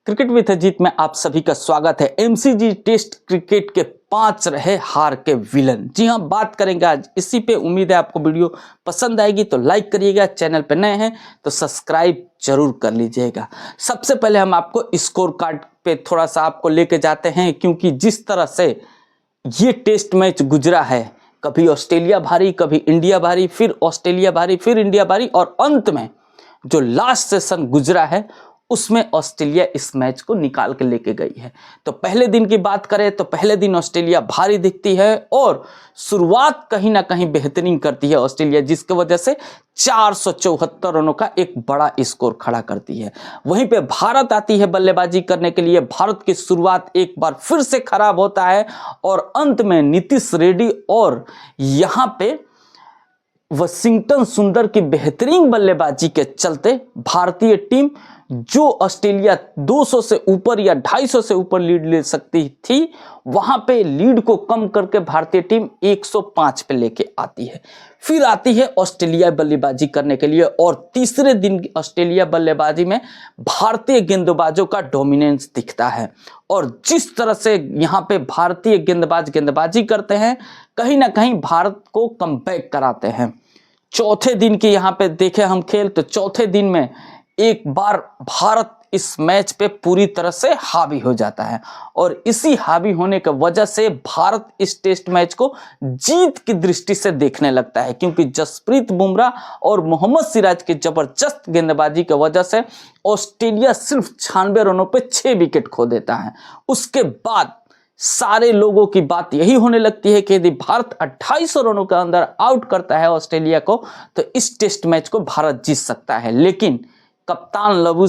Cricket with Ajit में आप सभी का स्वागत है। एमसीजी टेस्ट क्रिकेट के 5 रहे हार के विलन। जी हाँ, बात करेंगे आज इसी पे। उम्मीद है आपको वीडियो पसंद आएगी तो लाइक करिएगा, चैनल पे नए हैं तो सब्सक्राइब जरूर कर लीजिएगा। सबसे पहले हम आपको स्कोर कार्ड पे थोड़ा सा आपको लेके जाते हैं, क्योंकि जिस तरह से ये टेस्ट मैच गुजरा है, कभी ऑस्ट्रेलिया भारी, कभी इंडिया भारी, फिर ऑस्ट्रेलिया भारी, फिर इंडिया भारी, और अंत में जो लास्ट सेशन गुजरा है उसमें ऑस्ट्रेलिया इस मैच को निकाल के लेके गई है। तो पहले दिन की बात करें तो पहले दिन ऑस्ट्रेलिया भारी दिखती है और शुरुआत कहीं ना कहीं बेहतरीन करती है ऑस्ट्रेलिया, जिसकी वजह से 474 रनों का एक बड़ा स्कोर खड़ा करती है। वहीं पे भारत आती है बल्लेबाजी करने के लिए। भारत की शुरुआत एक बार फिर से खराब होता है और अंत में नीतीश रेड्डी और यहाँ पे वॉशिंगटन सुंदर की बेहतरीन बल्लेबाजी के चलते भारतीय टीम, जो ऑस्ट्रेलिया 200 से ऊपर या 250 से ऊपर लीड ले सकती थी, वहां पे लीड को कम करके भारतीय टीम 105 पे लेके आती है। फिर आती है ऑस्ट्रेलिया बल्लेबाजी करने के लिए और तीसरे दिन ऑस्ट्रेलिया बल्लेबाजी में भारतीय गेंदबाजों का डोमिनेंस दिखता है। और जिस तरह से यहाँ पे भारतीय गेंदबाजी करते हैं, कहीं ना कहीं भारत को कमबैक कराते हैं। चौथे दिन की यहाँ पे देखें हम खेल, तो चौथे दिन में एक बार भारत इस मैच पे पूरी तरह से हावी हो जाता है और इसी हावी होने की वजह से भारत इस टेस्ट मैच को जीत की दृष्टि से देखने लगता है, क्योंकि जसप्रीत बुमराह और मोहम्मद सिराज की जबरदस्त गेंदबाजी की वजह से ऑस्ट्रेलिया सिर्फ 96 रनों पे 6 विकेट खो देता है। उसके बाद सारे लोगों की बात यही होने लगती है कि यदि भारत 28 रनों के अंदर आउट करता है ऑस्ट्रेलिया को तो इस टेस्ट मैच को भारत जीत सकता है। लेकिन कप्तान लबू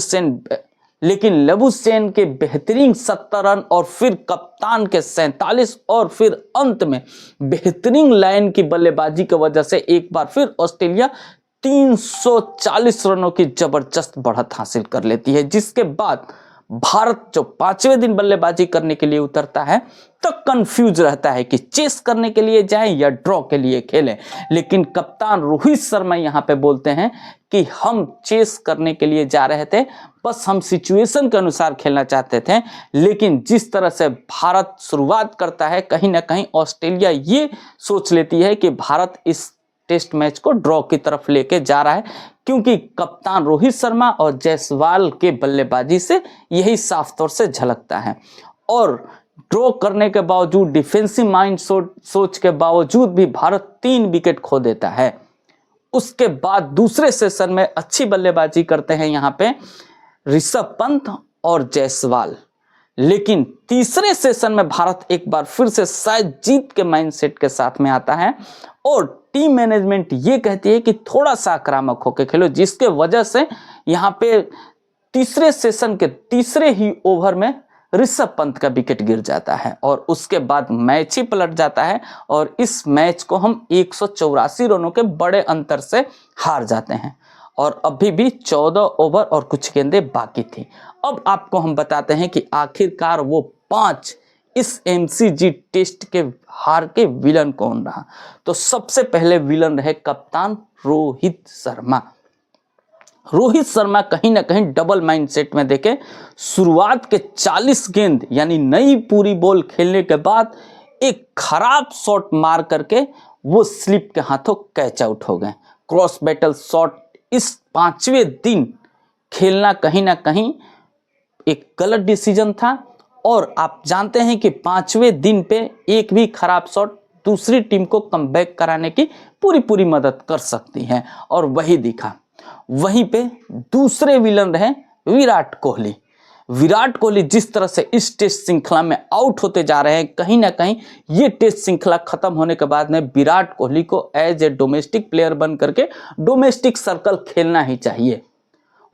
सेन के बेहतरीन 70 रन और फिर कप्तान के 47 और फिर अंत में बेहतरीन लाइन की बल्लेबाजी की वजह से एक बार फिर ऑस्ट्रेलिया 340 रनों की जबरदस्त बढ़त हासिल कर लेती है। जिसके बाद भारत जो 5वें दिन बल्लेबाजी करने के लिए उतरता है तो कंफ्यूज रहता है कि चेस करने के लिए जाएं या ड्रॉ के लिए खेलें। लेकिन कप्तान रोहित शर्मा यहाँ पे बोलते हैं कि हम चेस करने के लिए जा रहे थे, बस हम सिचुएशन के अनुसार खेलना चाहते थे। लेकिन जिस तरह से भारत शुरुआत करता है, कहीं ना कहीं ऑस्ट्रेलिया ये सोच लेती है कि भारत इस टेस्ट मैच को ड्रॉ की तरफ लेके जा रहा है, क्योंकि कप्तान रोहित शर्मा और जायसवाल के बल्लेबाजी से यही साफ तौर से झलकता है। और ड्रॉ करने के बावजूद, डिफेंसिव माइंड सोच के बावजूद भी भारत 3 विकेट खो देता है। उसके बाद दूसरे सेशन में अच्छी बल्लेबाजी करते हैं यहाँ पे ऋषभ पंत और जायसवाल। लेकिन तीसरे सेशन में भारत एक बार फिर से शायद जीत के माइंडसेट के साथ में आता है और टीम मैनेजमेंट ये कहती है कि थोड़ा सा आक्रामक होकर खेलो, जिसके वजह से यहाँ पे तीसरे सेशन के तीसरे ही ओवर में ऋषभ पंत का विकेट गिर जाता है और उसके बाद मैच ही पलट जाता है और इस मैच को हम 184 रनों के बड़े अंतर से हार जाते हैं। और अभी भी 14 ओवर और कुछ गेंदें बाकी थी। अब आपको हम बताते हैं कि आखिरकार वो 5 इस एमसीजी टेस्ट के हार के विलन कौन रहा। तो सबसे पहले विलन रहे कप्तान रोहित शर्मा। रोहित शर्मा कहीं ना कहीं डबल माइंडसेट में देखे, शुरुआत के 40 गेंद यानी नई पूरी बॉल खेलने के बाद एक खराब शॉट मार करके वो स्लिप के हाथों कैच आउट हो गए। क्रॉस बैटल शॉट इस 5वें दिन खेलना कहीं ना कहीं एक गलत डिसीजन था और आप जानते हैं कि 5वें दिन पे एक भी खराब शॉट दूसरी टीम को कमबैक कराने की पूरी मदद कर सकती है और वही दिखा। वहीं पे दूसरे विलन रहे विराट कोहली। विराट कोहली जिस तरह से इस टेस्ट श्रृंखला में आउट होते जा रहे हैं, कहीं ना कहीं ये टेस्ट श्रृंखला खत्म होने के बाद में विराट कोहली को एज ए डोमेस्टिक प्लेयर बन करके डोमेस्टिक सर्कल खेलना ही चाहिए।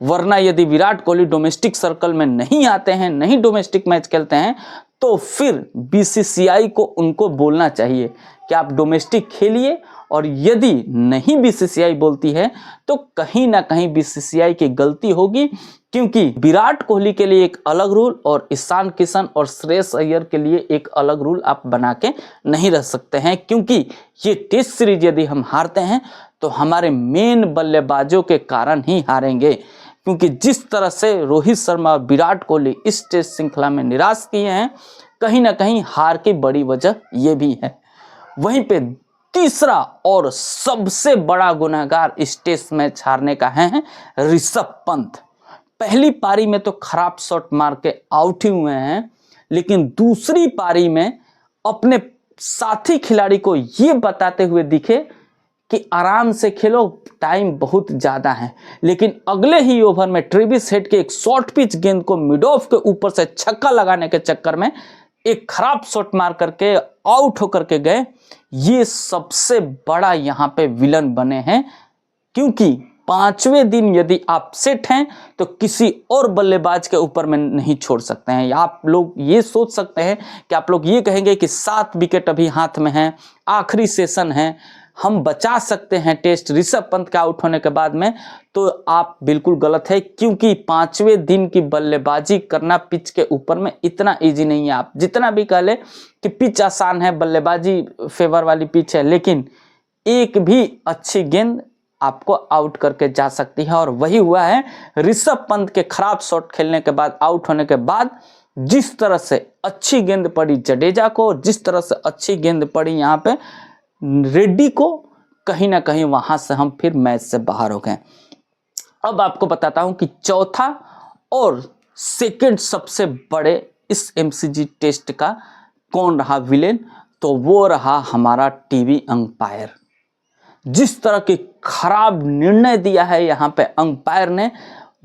वरना यदि विराट कोहली डोमेस्टिक सर्कल में नहीं आते हैं, नहीं डोमेस्टिक मैच खेलते हैं, तो फिर बीसीसीआई को उनको बोलना चाहिए कि आप डोमेस्टिक खेलिए। और यदि नहीं बीसीसीआई बोलती है तो कहीं ना कहीं बीसीसीआई की गलती होगी, क्योंकि विराट कोहली के लिए एक अलग रूल और ईशान किशन और श्रेयस अय्यर के लिए एक अलग रूल आप बना के नहीं रह सकते हैं। क्योंकि ये टेस्ट सीरीज यदि हम हारते हैं तो हमारे मेन बल्लेबाजों के कारण ही हारेंगे। क्योंकि जिस तरह से रोहित शर्मा और विराट कोहली इस टेस्ट श्रृंखला में निराश किए हैं, कहीं ना कहीं हार की बड़ी वजह ये भी है। वहीं पे तीसरा और सबसे बड़ा गुनहगार इस टेस्ट मैच हारने का है ऋषभ पंत। पहली पारी में तो खराब शॉट मार के आउट ही हुए हैं, लेकिन दूसरी पारी में अपने साथी खिलाड़ी को ये बताते हुए दिखे कि आराम से खेलो, टाइम बहुत ज़्यादा है। लेकिन अगले ही ओवर में ट्रेविस हेड के एक शॉर्ट पिच गेंद को मिड ऑफ के ऊपर से छक्का लगाने के चक्कर में एक खराब शॉट मार करके आउट होकर के गए। ये सबसे बड़ा यहाँ पे विलन बने हैं, क्योंकि पांचवें दिन यदि आप सेट हैं तो किसी और बल्लेबाज के ऊपर में नहीं छोड़ सकते हैं। आप लोग ये सोच सकते हैं कि आप लोग ये कहेंगे कि 7 विकेट अभी हाथ में हैं, आखिरी सेशन है, हम बचा सकते हैं टेस्ट ऋषभ पंत के आउट होने के बाद में, तो आप बिल्कुल गलत है। क्योंकि पांचवें दिन की बल्लेबाजी करना पिच के ऊपर में इतना इजी नहीं है। आप जितना भी कह ले कि पिच आसान है, बल्लेबाजी फेवर वाली पिच है, लेकिन एक भी अच्छी गेंद आपको आउट करके जा सकती है। और वही हुआ है ऋषभ पंत के खराब शॉट खेलने के बाद, आउट होने के बाद जिस तरह से अच्छी गेंद पड़ी जडेजा को, जिस तरह से अच्छी गेंद पड़ी यहाँ पे रेड्डी को, कहीं ना कहीं वहां से हम फिर मैच से बाहर हो गए। अब आपको बताता हूं कि चौथा और सेकंड सबसे बड़े इस एमसीजी टेस्ट का कौन रहा विलेन, तो वो रहा हमारा टीवी अंपायर। जिस तरह के खराब निर्णय दिया है यहाँ पे अंपायर ने,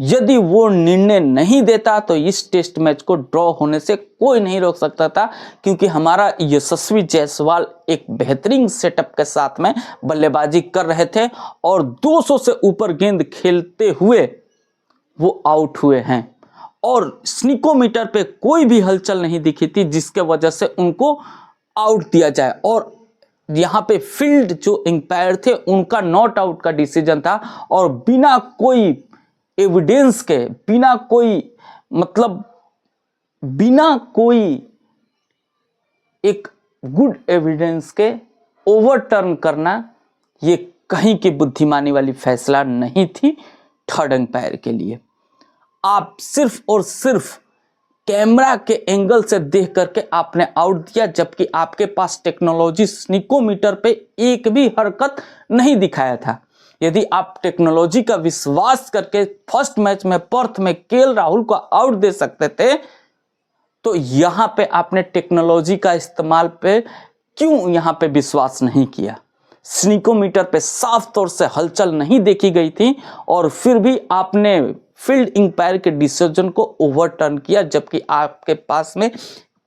यदि वो निर्णय नहीं देता तो इस टेस्ट मैच को ड्रॉ होने से कोई नहीं रोक सकता था। क्योंकि हमारा यशस्वी जायसवाल एक बेहतरीन सेटअप के साथ में बल्लेबाजी कर रहे थे और 200 से ऊपर गेंद खेलते हुए वो आउट हुए हैं, और स्निकोमीटर पे कोई भी हलचल नहीं दिखी थी जिसके वजह से उनको आउट दिया जाए। और यहाँ पे फील्ड जो एम्पायर थे उनका नॉट आउट का डिसीजन था, और बिना कोई एविडेंस के, बिना कोई एक गुड एविडेंस के ओवरटर्न करना ये कहीं की बुद्धिमानी वाली फैसला नहीं थी थर्ड एम्पायर के लिए। आप सिर्फ और सिर्फ कैमरा के एंगल से देख करके आपने आउट दिया, जबकि आपके पास टेक्नोलॉजी स्निकोमीटर पे एक भी हरकत नहीं दिखाया था। यदि आप टेक्नोलॉजी का विश्वास करके फर्स्ट मैच में पर्थ में केएल राहुल को आउट दे सकते थे, तो यहां पे आपने टेक्नोलॉजी का इस्तेमाल पे क्यों यहां पे विश्वास नहीं किया? स्निकोमीटर पे साफ तौर से हलचल नहीं देखी गई थी, और फिर भी आपने फील्ड एम्पायर के डिसीजन को ओवरटर्न किया, जबकि आपके पास में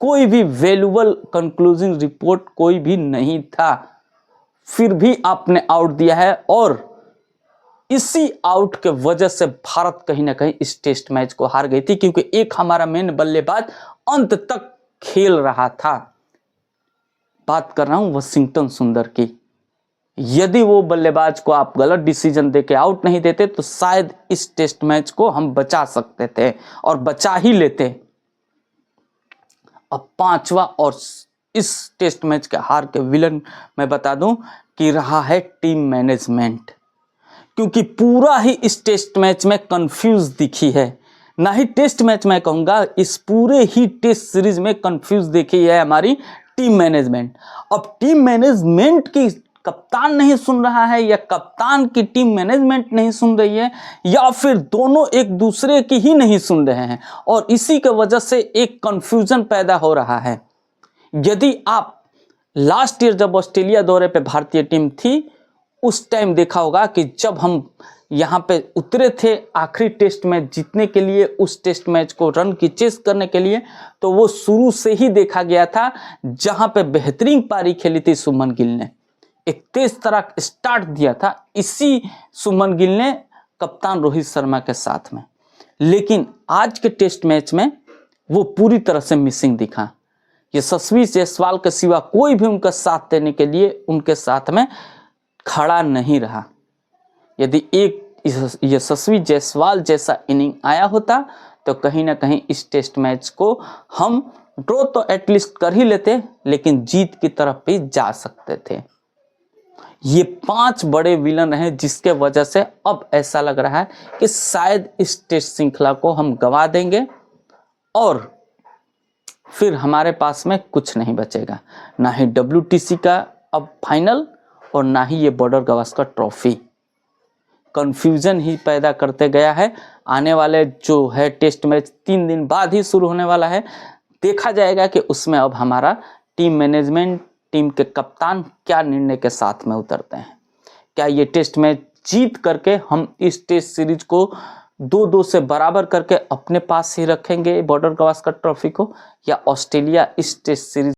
कोई भी वैल्यूएबल कंक्लूजिंग रिपोर्ट कोई भी नहीं था। फिर भी आपने आउट दिया है, और इसी आउट के वजह से भारत कहीं ना कहीं इस टेस्ट मैच को हार गई थी, क्योंकि एक हमारा मेन बल्लेबाज अंत तक खेल रहा था। बात कर रहा हूं वॉशिंगटन सुंदर की। यदि वो बल्लेबाज को आप गलत डिसीजन देके आउट नहीं देते तो शायद इस टेस्ट मैच को हम बचा सकते थे, और बचा ही लेते। अब पांचवा और इस टेस्ट मैच के हार के विलन मैं बता दूं कि रहा है टीम मैनेजमेंट, क्योंकि पूरा ही इस टेस्ट मैच में कंफ्यूज दिखी है। ना ही टेस्ट मैच मैं कहूंगा, इस पूरे ही टेस्ट सीरीज में कंफ्यूज देखी है हमारी टीम मैनेजमेंट। अब टीम मैनेजमेंट की कप्तान नहीं सुन रहा है, या कप्तान की टीम मैनेजमेंट नहीं सुन रही है, या फिर दोनों एक दूसरे की ही नहीं सुन रहे हैं, और इसी के वजह से एक कंफ्यूजन पैदा हो रहा है। यदि आप लास्ट ईयर जब ऑस्ट्रेलिया दौरे पे भारतीय टीम थी, उस टाइम देखा होगा कि जब हम यहाँ पे उतरे थे आखिरी टेस्ट मैच जीतने के लिए, उस टेस्ट मैच को रन की चेस करने के लिए, तो वो शुरू से ही देखा गया था जहां पे बेहतरीन पारी खेली थी सुमन गिल ने, एक तेज तरह स्टार्ट दिया था इसी सुमन गिल ने कप्तान रोहित शर्मा के साथ में। लेकिन आज के टेस्ट मैच में वो पूरी तरह से मिसिंग दिखा। यशस्वी जायसवाल के सिवा कोई भी उनका साथ देने के लिए उनके साथ में खड़ा नहीं रहा। यदि एक यशस्वी जायसवाल जैसा इनिंग आया होता तो कहीं ना कहीं इस टेस्ट मैच को हम ड्रॉ तो एटलीस्ट कर ही लेते, लेकिन जीत की तरफ भी जा सकते थे। ये 5 बड़े विलन हैं जिसके वजह से अब ऐसा लग रहा है कि शायद इस टेस्ट श्रृंखला को हम गंवा देंगे और फिर हमारे पास में कुछ नहीं बचेगा, ना ही WTC का अब फाइनल और ना ही ये बॉर्डर गावस्कर ट्रॉफी। कंफ्यूजन ही पैदा करते गया है। आने वाले जो है टेस्ट मैच 3 दिन बाद ही शुरू होने वाला है, देखा जाएगा कि उसमें अब हमारा टीम मैनेजमेंट, टीम के कप्तान क्या निर्णय के साथ में उतरते हैं। क्या ये टेस्ट मैच जीत करके हम इस टेस्ट सीरीज को 2-2 से बराबर करके अपने पास ही रखेंगे बॉर्डर गावस्कर ट्रॉफी को, या ऑस्ट्रेलिया इस टेस्ट सीरीज